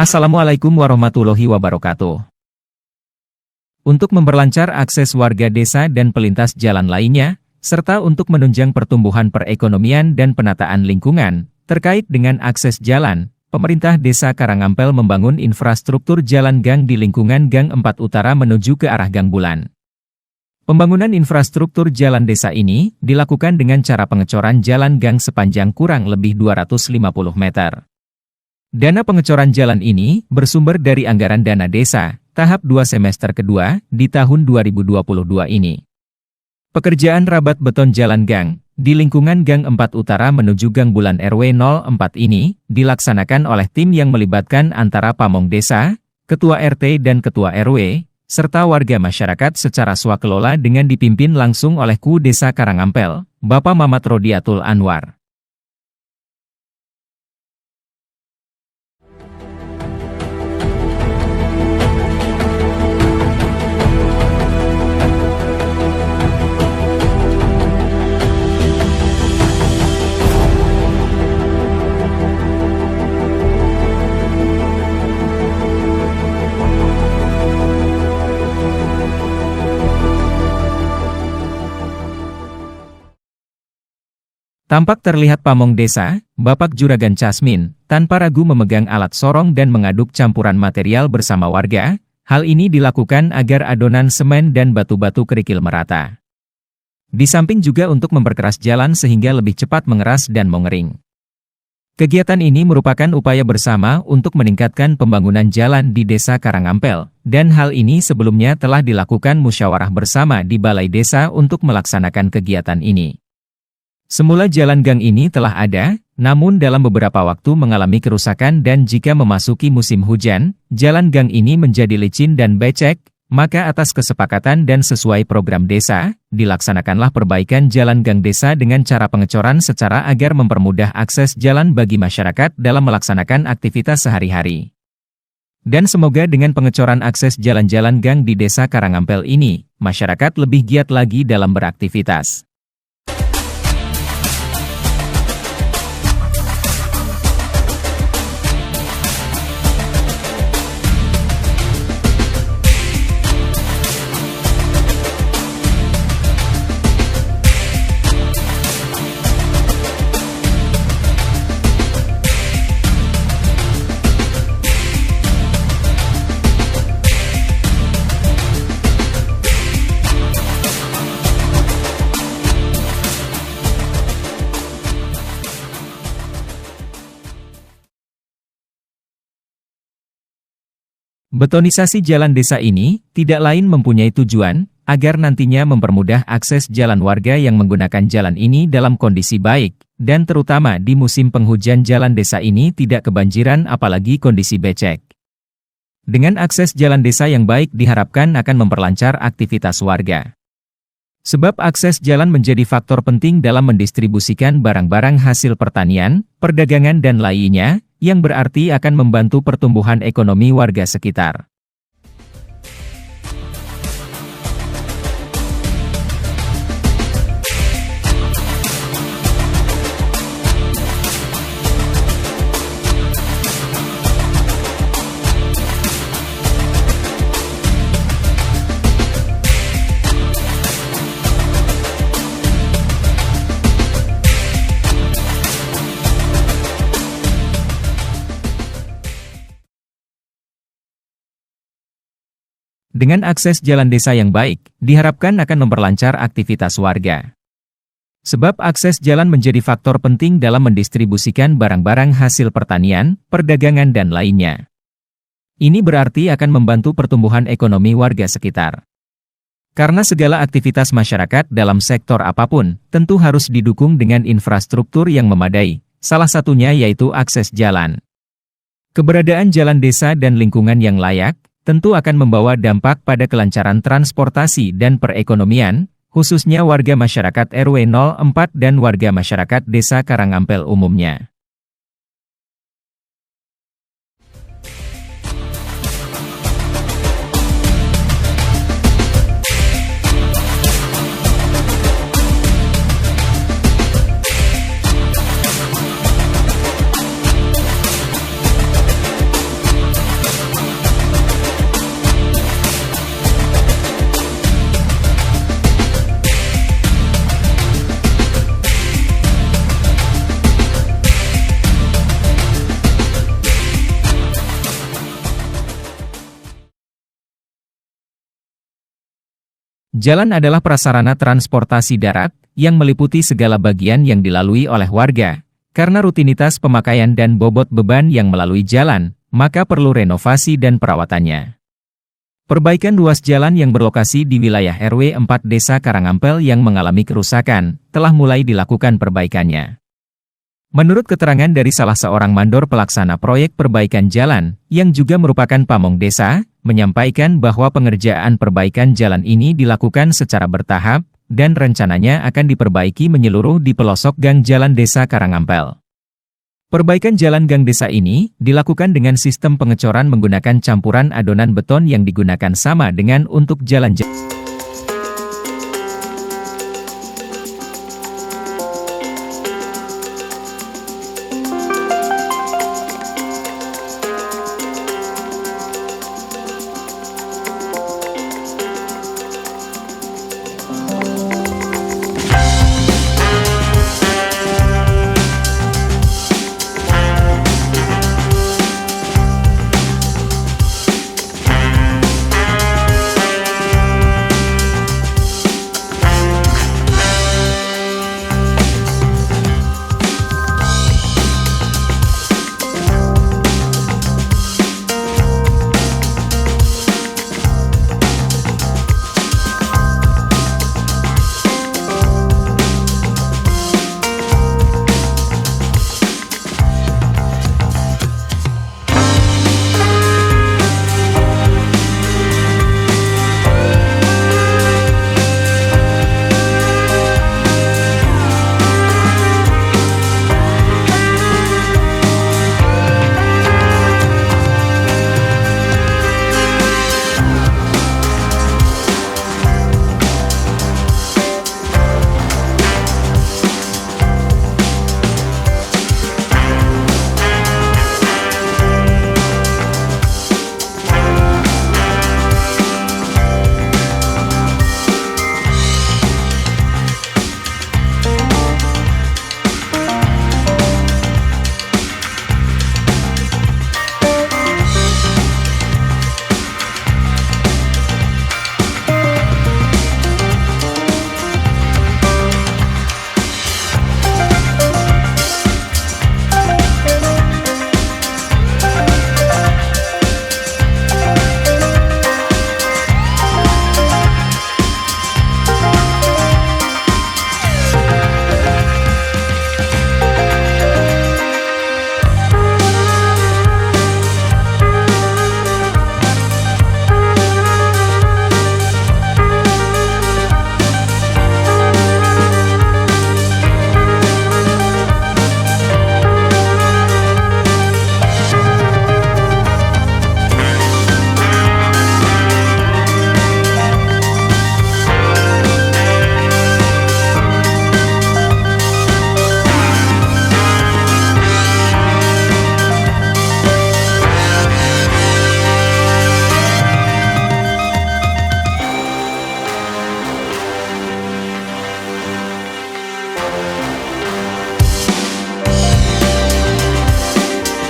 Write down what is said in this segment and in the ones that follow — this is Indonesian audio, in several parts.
Assalamualaikum warahmatullahi wabarakatuh. Untuk memperlancar akses warga desa dan pelintas jalan lainnya, serta untuk menunjang pertumbuhan perekonomian dan penataan lingkungan, terkait dengan akses jalan, pemerintah Desa Karangampel membangun infrastruktur jalan gang di lingkungan Gang 4 Utara menuju ke arah Gang Bulan. Pembangunan infrastruktur jalan desa ini dilakukan dengan cara pengecoran jalan gang sepanjang kurang lebih 250 meter. Dana pengecoran jalan ini bersumber dari anggaran dana desa, tahap 2 semester kedua, di tahun 2022 ini. Pekerjaan rabat beton jalan gang, di lingkungan Gang 4 Utara menuju Gang Bulan RW 04 ini, dilaksanakan oleh tim yang melibatkan antara pamong desa, ketua RT dan ketua RW, serta warga masyarakat secara swakelola dengan dipimpin langsung oleh Ku Desa Karangampel, Bapak Mamat Rodiatul Anwar. Tampak terlihat pamong desa, Bapak Juragan Casmin, tanpa ragu memegang alat sorong dan mengaduk campuran material bersama warga. Hal ini dilakukan agar adonan semen dan batu-batu kerikil merata. Di samping juga untuk memperkeras jalan sehingga lebih cepat mengeras dan mengering. Kegiatan ini merupakan upaya bersama untuk meningkatkan pembangunan jalan di Desa Karangampel, dan hal ini sebelumnya telah dilakukan musyawarah bersama di Balai Desa untuk melaksanakan kegiatan ini. Semula jalan gang ini telah ada, namun dalam beberapa waktu mengalami kerusakan dan jika memasuki musim hujan, jalan gang ini menjadi licin dan becek, maka atas kesepakatan dan sesuai program desa, dilaksanakanlah perbaikan jalan gang desa dengan cara pengecoran secara agar mempermudah akses jalan bagi masyarakat dalam melaksanakan aktivitas sehari-hari. Dan semoga dengan pengecoran akses jalan-jalan gang di Desa Karangampel ini, masyarakat lebih giat lagi dalam beraktivitas. Betonisasi jalan desa ini tidak lain mempunyai tujuan agar nantinya mempermudah akses jalan warga yang menggunakan jalan ini dalam kondisi baik, dan terutama di musim penghujan jalan desa ini tidak kebanjiran apalagi kondisi becek. Dengan akses jalan desa yang baik diharapkan akan memperlancar aktivitas warga. Sebab akses jalan menjadi faktor penting dalam mendistribusikan barang-barang hasil pertanian, perdagangan dan lainnya, yang berarti akan membantu pertumbuhan ekonomi warga sekitar. Dengan akses jalan desa yang baik, diharapkan akan memperlancar aktivitas warga. Sebab akses jalan menjadi faktor penting dalam mendistribusikan barang-barang hasil pertanian, perdagangan dan lainnya. Ini berarti akan membantu pertumbuhan ekonomi warga sekitar. Karena segala aktivitas masyarakat dalam sektor apapun, tentu harus didukung dengan infrastruktur yang memadai, salah satunya yaitu akses jalan. Keberadaan jalan desa dan lingkungan yang layak, tentu akan membawa dampak pada kelancaran transportasi dan perekonomian, khususnya warga masyarakat RW 04 dan warga masyarakat Desa Karangampel umumnya. Jalan adalah prasarana transportasi darat yang meliputi segala bagian yang dilalui oleh warga. Karena rutinitas pemakaian dan bobot beban yang melalui jalan, maka perlu renovasi dan perawatannya. Perbaikan ruas jalan yang berlokasi di wilayah RW 4 Desa Karangampel yang mengalami kerusakan, telah mulai dilakukan perbaikannya. Menurut keterangan dari salah seorang mandor pelaksana proyek perbaikan jalan, yang juga merupakan pamong desa, menyampaikan bahwa pengerjaan perbaikan jalan ini dilakukan secara bertahap, dan rencananya akan diperbaiki menyeluruh di pelosok gang jalan Desa Karangampel. Perbaikan jalan gang desa ini dilakukan dengan sistem pengecoran menggunakan campuran adonan beton yang digunakan sama dengan untuk jalan-jalan.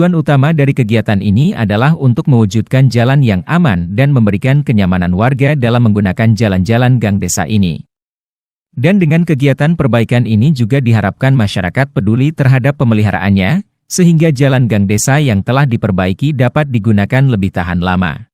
Tujuan utama dari kegiatan ini adalah untuk mewujudkan jalan yang aman dan memberikan kenyamanan warga dalam menggunakan jalan-jalan gang desa ini. Dan dengan kegiatan perbaikan ini juga diharapkan masyarakat peduli terhadap pemeliharaannya, sehingga jalan gang desa yang telah diperbaiki dapat digunakan lebih tahan lama.